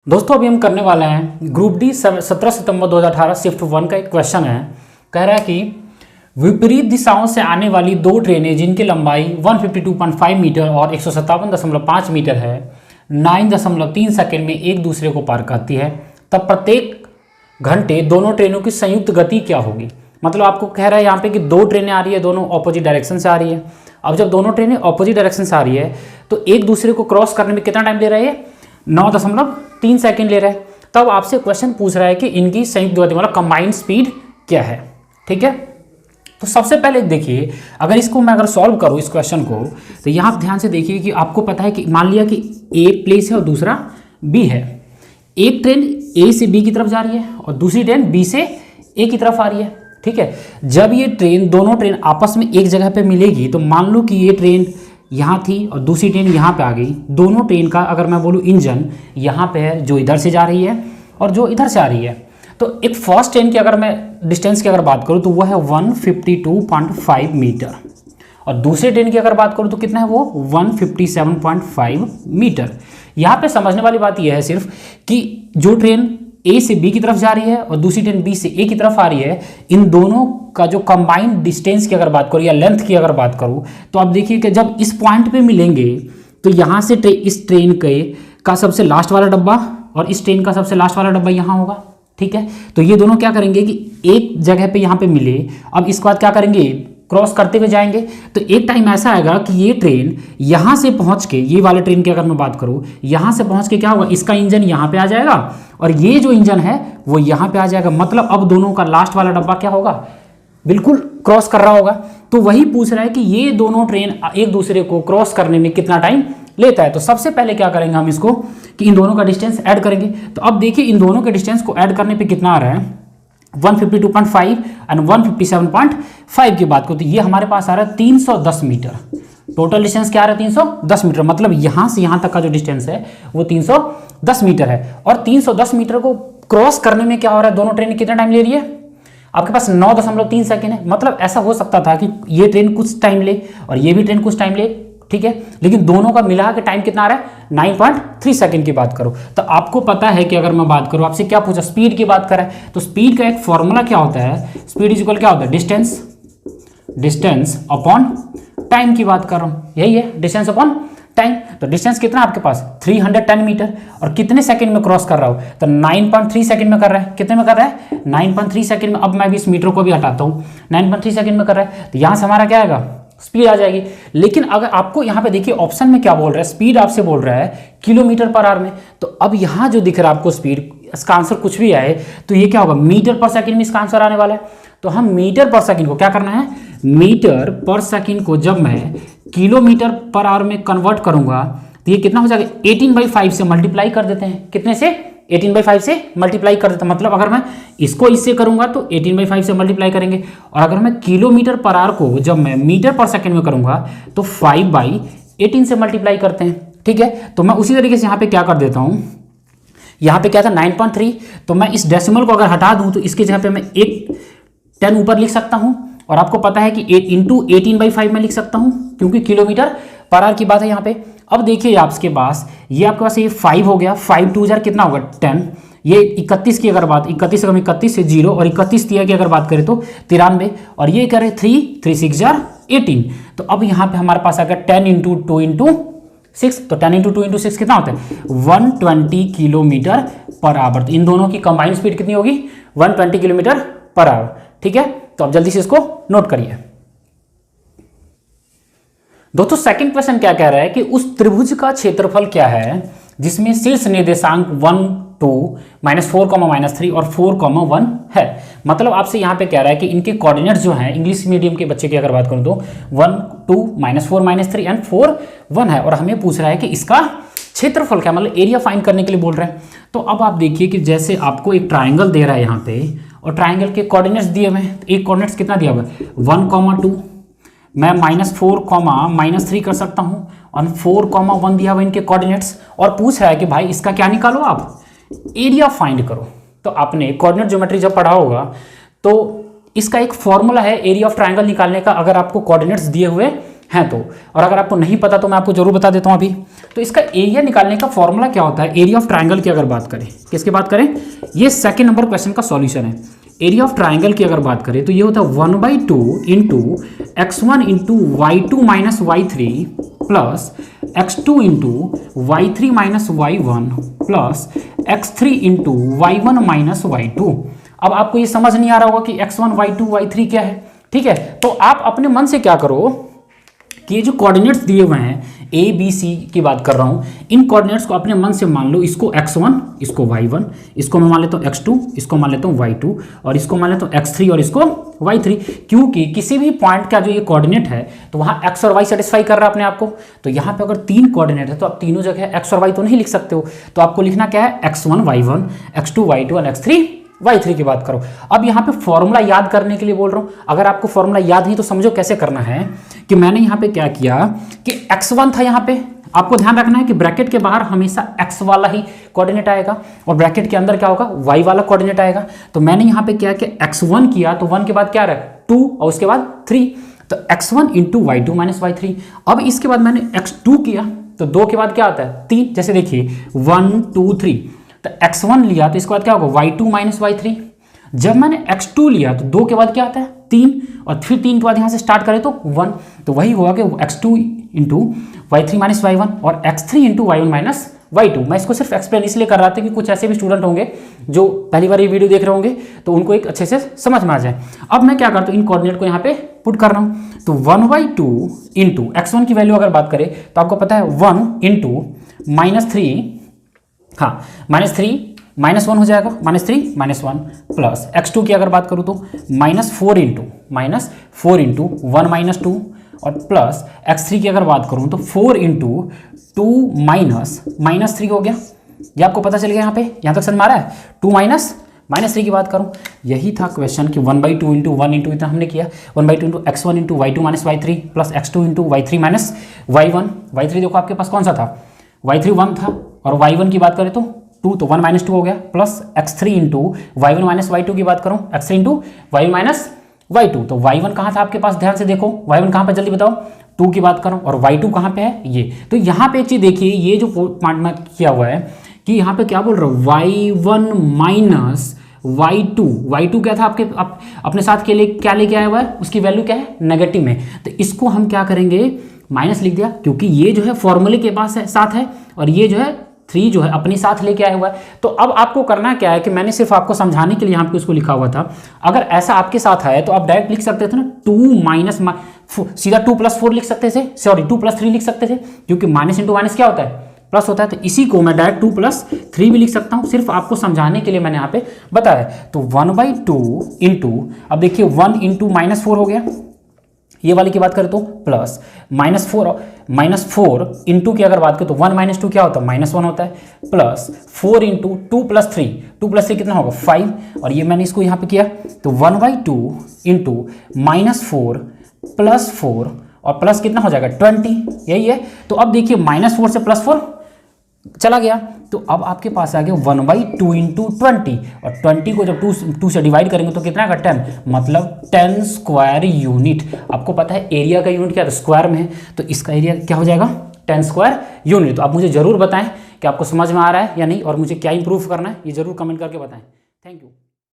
दोस्तों अभी हम करने वाले हैं ग्रुप डी 17 सितंबर 2018 शिफ्ट 1 का एक क्वेश्चन है। कह रहा है कि विपरीत दिशाओं से आने वाली दो ट्रेनें जिनकी लंबाई 152.5 मीटर और 157.5 मीटर है 9.3 सेकंड में एक दूसरे को पार करती है, तब प्रत्येक घंटे दोनों ट्रेनों की संयुक्त गति क्या होगी। मतलब आपको कह रहा है यहाँ पे कि दो ट्रेनें आ रही है, दोनों ऑपोजिट डायरेक्शन से आ रही है। अब जब दोनों ट्रेनें ऑपोजिट डायरेक्शन से आ रही है तो एक दूसरे को क्रॉस करने में कितना टाइम ले रहा है, 9.3 सेकंड ले रहा है। तब आपसे क्वेश्चन पूछ रहा है कि इनकी संयुक्त गति मतलब कंबाइंड स्पीड क्या है। ठीक है, तो सबसे पहले देखिए, अगर इसको मैं सॉल्व करूँ इस क्वेश्चन को, तो यहाँ ध्यान से देखिए कि आपको पता है कि मान लिया कि ए प्लेस है और दूसरा बी है। एक ट्रेन ए से बी की तरफ जा रही है और दूसरी ट्रेन बी से ए की तरफ आ रही है। ठीक है, जब ये ट्रेन दोनों ट्रेन आपस में एक जगह पे मिलेगी तो मान लो कि ये ट्रेन यहाँ थी और दूसरी ट्रेन यहाँ पे आ गई। दोनों ट्रेन का अगर मैं बोलूँ इंजन यहाँ पे है, जो इधर से जा रही है और जो इधर से आ रही है। तो एक फर्स्ट ट्रेन की अगर मैं डिस्टेंस की अगर बात करूँ तो वो है 152.5 मीटर और दूसरे ट्रेन की अगर बात करूँ तो कितना है वो 157.5 मीटर। यहाँ पे समझने वाली बात यह है सिर्फ कि जो ट्रेन ए से बी की तरफ जा रही है और दूसरी ट्रेन बी से ए की तरफ आ रही है, इन दोनों का जो कंबाइंड डिस्टेंस की अगर बात करूँ या लेंथ की अगर बात करूँ तो आप देखिए कि जब इस पॉइंट पे मिलेंगे तो यहाँ से इस ट्रेन के का सबसे लास्ट वाला डब्बा और इस ट्रेन का सबसे लास्ट वाला डब्बा यहाँ होगा। ठीक है, तो ये दोनों क्या करेंगे कि एक जगह पे यहाँ पे मिले। अब इसके बाद क्या करेंगे, क्रॉस करते हुए जाएंगे। तो एक टाइम ऐसा आएगा कि ये ट्रेन यहाँ से पहुँच के, ये वाले ट्रेन की अगर मैं बात करूँ, यहाँ से पहुँच के क्या होगा, इसका इंजन यहाँ पे आ जाएगा और ये जो इंजन है वो यहाँ पे आ जाएगा। मतलब अब दोनों का लास्ट वाला डब्बा क्या होगा, बिल्कुल क्रॉस कर रहा होगा। तो वही पूछ रहा है कि ये दोनों ट्रेन एक दूसरे को क्रॉस करने में कितना टाइम लेता है। तो सबसे पहले क्या करेंगे हम इसको कि इन दोनों का डिस्टेंस ऐड करेंगे। तो अब देखिए इन दोनों के डिस्टेंस को ऐड करने पे कितना आ रहा है, 152.5 एंड 157.5 की बात करो तो ये हमारे पास आ रहा है 310 मीटर। टोटल डिस्टेंस क्या आ रहा है, 310 मीटर। मतलब यहाँ से यहाँ तक का जो डिस्टेंस है वो 310 मीटर है। और 310 मीटर को क्रॉस करने में क्या हो रहा है, दोनों ट्रेन कितना टाइम ले रही है, आपके पास 9.3 सेकंड है। मतलब ऐसा हो सकता था कि ये ट्रेन कुछ टाइम ले और ये भी ट्रेन कुछ टाइम ले। ठीक है, लेकिन दोनों का मिला के टाइम कितना आ रहा है, 9.3 सेकंड की बात करो। तो आपको पता है कि अगर मैं बात करूं, आपसे क्या पूछा, स्पीड की बात करें तो स्पीड का एक फॉर्मूला क्या होता है, स्पीड इज इक्वल क्या होता है, डिस्टेंस अपॉन टाइम की बात कर रहा हूं, यही है डिस्टेंस अपॉन टाइम। तो डिस्टेंस कितना आपके पास 310 मीटर और कितने सेकंड में क्रॉस कर रहा हो, तो 9.3 सेकंड में कर रहा है। कितने में कर रहा है, 9.3 सेकंड में। अब मैं भी इस मीटर को भी हटाता हूं, 9.3 सेकंड में कर रहा है। तो यहां से हमारा क्या आएगा, स्पीड आ जाएगी। लेकिन अगर आपको यहाँ पे देखिए ऑप्शन में क्या बोल रहा है, स्पीड आपसे बोल रहा है किलोमीटर पर आवर में। तो अब यहाँ जो दिख रहा है आपको स्पीड, इसका आंसर कुछ भी आए तो ये क्या होगा, मीटर पर सेकंड में इसका आंसर आने वाला है। तो हम मीटर पर सेकंड को क्या करना है, मीटर पर सेकंड को जब मैं किलोमीटर पर आवर में कन्वर्ट करूंगा तो ये कितना हो जाएगा, 18/5 से मल्टीप्लाई कर देते हैं। कितने से, 18/5 से मल्टीप्लाई कर देता। मतलब अगर मैं इसको इससे करूंगा तो 18/5 से मल्टीप्लाई करेंगे और अगर मैं किलोमीटर पर आवर को जब मैं मीटर पर सेकंड में करूंगा तो 5/18 से मल्टीप्लाई करते हैं। ठीक है, तो मैं उसी तरीके से यहाँ पे क्या कर देता हूँ, यहाँ पे क्या था 9.3, तो मैं इस डेसिमल को अगर हटा दूँ तो इसकी जगह पे मैं एक 10 ऊपर लिख सकता हूँ। और आपको पता है कि 8 × 18/5 में लिख सकता हूँ क्योंकि किलोमीटर पर आवर की बात है यहाँ पे। अब देखिए आपके पास ये 5 हो गया, 5 2 जार कितना होगा 10। ये 31 की अगर बात, 31 से 31 से 0 और 31 की अगर बात करें तो 93 और ये करें 3 6 जार 18। तो अब यहाँ पे हमारे पास आ गया 10 × 2 × 6। तो 10 × 2 × 6 कितना होता है, 120 किलोमीटर पर आवर। तो इन दोनों की कंबाइंड स्पीड कितनी होगी, 120 किलोमीटर पर आवर। ठीक है, तो अब जल्दी से इसको नोट करिए। दोस्तों सेकंड क्वेश्चन क्या कह रहा है कि उस त्रिभुज का क्षेत्रफल क्या है जिसमें शीर्ष निर्देशांक 1 2 -4, -3 और 4, 1 है। मतलब आपसे यहाँ पे कह रहा है कि इनके कोऑर्डिनेट्स जो हैं, इंग्लिश मीडियम के बच्चे की अगर बात करूँ तो 1 2 -4 -3 एंड 4 1 है और हमें पूछ रहा है कि इसका क्षेत्रफल क्या, मतलब एरिया फाइंड करने के लिए बोल रहे हैं। तो अब आप देखिए कि जैसे आपको एक ट्राइंगल दे रहा है यहाँ पे और ट्राइंगल के कोऑर्डिनेट्स दिए हुए हैं। एक कोऑर्डिनेट्स कितना दिया हुआ है 1, 2, मैं -4, -3 कर सकता हूँ और 4, 1 दिया हुआ इनके कोऑर्डिनेट्स। और पूछ रहा है कि भाई इसका क्या निकालो, आप एरिया फाइंड करो। तो आपने कोऑर्डिनेट ज्योमेट्री जब पढ़ा होगा तो इसका एक फॉर्मूला है एरिया ऑफ ट्राइंगल निकालने का। अगर आपको कोऑर्डिनेट्स दिए हुए हैं तो। और अगर आपको नहीं पता तो मैं आपको जरूर बता देता हूँ अभी। तो इसका एरिया निकालने का फॉर्मूला क्या होता है, एरिया ऑफ ट्राइंगल की अगर बात करें, किसकी बात करें, ये सेकंड नंबर क्वेश्चन का सॉल्यूशन है। एरिया ऑफ ट्राइंगल की अगर बात करें तो ये होता है 1/2 into x1 into y2 minus y3 plus x2 into y3 minus y1 plus x3 into y1 minus y2। अब आपको ये समझ नहीं आ रहा होगा कि x1 y2 y3 क्या है, ठीक है। तो आप अपने मन से क्या करो कि ये जो कोऑर्डिनेट्स दिए हुए हैं a b c की बात कर रहा हूँ, इन कोऑर्डिनेट्स को अपने मन से मान लो, इसको x1, इसको y1, इसको मैं मान लेता हूँ x2, इसको मान लेता हूँ y2 और इसको मान लेता हूँ x3 और इसको y3। क्योंकि किसी भी पॉइंट का जो ये कोऑर्डिनेट है तो वहाँ x और y सेटिस्फाई कर रहा है अपने आप को। तो यहाँ पे अगर 3 कोऑर्डिनेट है तो आप तीनों जगह x और y तो नहीं लिख सकते हो, तो आपको लिखना क्या है, x1 y1, x2 y2 और x3 y3 की बात करो। अब यहाँ पे फॉर्मूला याद करने के लिए बोल रहा हूँ, अगर आपको फॉर्मूला याद नहीं तो समझो कैसे करना है कि मैंने यहाँ पे क्या किया कि x1 था, यहाँ पे आपको ध्यान रखना है कि ब्रैकेट के बाहर हमेशा x वाला ही कोऑर्डिनेट आएगा और ब्रैकेट के अंदर क्या होगा, y वाला कोऑर्डिनेट आएगा। तो मैंने यहाँ पे क्या किया, x1 किया तो 1 के बाद क्या रहा, 2 और उसके बाद 3, तो x1 into y2 minus y3। अब इसके बाद मैंने x2 किया तो 2 के बाद क्या आता है, 3। जैसे देखिए 1 2 3, तो x1 लिया तो इसके बाद क्या होगा, y2 माइनस y3। जब मैंने x2 लिया तो 2 के बाद क्या आता है, 3 और फिर 3 के बाद यहाँ से स्टार्ट करें तो 1, तो वही होगा कि x2 into y3 minus y1 और x3 into y1 minus y2। मैं इसको सिर्फ एक्सप्लेन इसलिए कर रहा था कि कुछ ऐसे भी स्टूडेंट होंगे जो पहली बार ये वीडियो देख रहे होंगे तो उनको एक अच्छे से समझ में आ जाए। अब मैं क्या करता हूँ, इन कोऑर्डिनेट को यहाँ पे पुट कर रहा हूँ, तो 1/2 इंटू x1 की वैल्यू अगर बात करें तो आपको पता है 1 इंटू -3, हाँ -3 -1 हो जाएगा, -3 -1 प्लस x2 की अगर बात करूँ तो -4 इंटू 1 -2 और प्लस x3 की अगर बात करूँ तो 4 इंटू 2 -3 हो गया। ये आपको पता चल गया यहाँ तक समझ में आ रहा है। 2 -3 की बात करूँ, यही था क्वेश्चन कि 1/2 इंटू 1 इंटू इतना हमने किया, 1/2 into x1 into y2 minus y3 plus x2 into y3 minus y1। y3 देखो आपके पास कौन सा था, y3 1 था और y1 की बात करें तो 2, तो 1 -2 हो गया, plus x3 into y1 minus y2 की बात करूँ, x3 into y1 minus y2। तो y1 कहाँ था आपके पास, ध्यान से देखो y1 कहाँ पे, जल्दी बताओ, 2 की बात करूँ और y2 कहाँ पे है, ये। तो यहाँ पे एक चीज़ देखिए, ये जो पॉइंट में किया हुआ है कि यहाँ पे क्या बोल रहा हूँ, y1 माइनस y2 क्या था आपके अपने साथ के लिए क्या लेके आया हुआ है, उसकी वैल्यू क्या है, नेगेटिव में। तो इसको हम क्या करेंगे, माइनस लिख दिया, क्योंकि ये जो है फॉर्मूले के पास है, साथ है, और ये जो है 3 जो है अपने साथ लेके आया हुआ है। तो अब आपको करना क्या है कि मैंने सिर्फ आपको समझाने के लिए यहाँ पे उसको लिखा हुआ था। अगर ऐसा आपके साथ है तो आप डायरेक्ट लिख सकते थे ना, 2 माइनस सीधा 2 + 4 लिख सकते थे, सॉरी 2 + 3 लिख सकते थे, क्योंकि माइनस इंटू माइनस क्या होता है, प्लस होता है। तो इसी को मैं डायरेक्ट 2 + 3 भी लिख सकता हूँ, सिर्फ आपको समझाने के लिए मैंने यहाँ पे बताया। तो 1/2 इंटू, अब देखिए 1 इंटू -4 हो गया, ये वाली की बात करें तो प्लस -4 इंटू की अगर बात करें तो 1 - 2 क्या होता है, -1 होता है, प्लस 4 इंटू 2 + 3 कितना होगा, 5। और ये मैंने इसको यहाँ पे किया तो 1/2 इंटू -4 प्लस 4 और प्लस कितना हो जाएगा 20, यही है। तो अब देखिए -4 से +4 चला गया, तो अब आपके पास आ गया 1/2 इंटू 20 और 20 को जब 2 से डिवाइड करेंगे तो कितना आएगा 10, मतलब 10 स्क्वायर यूनिट। आपको पता है एरिया का यूनिट क्या है, स्क्वायर में है, तो इसका एरिया क्या हो जाएगा 10 स्क्वायर यूनिट। तो आप मुझे जरूर बताएं कि आपको समझ में आ रहा है या नहीं, और मुझे क्या इंप्रूव करना है ये जरूर कमेंट करके बताएं। Thank you.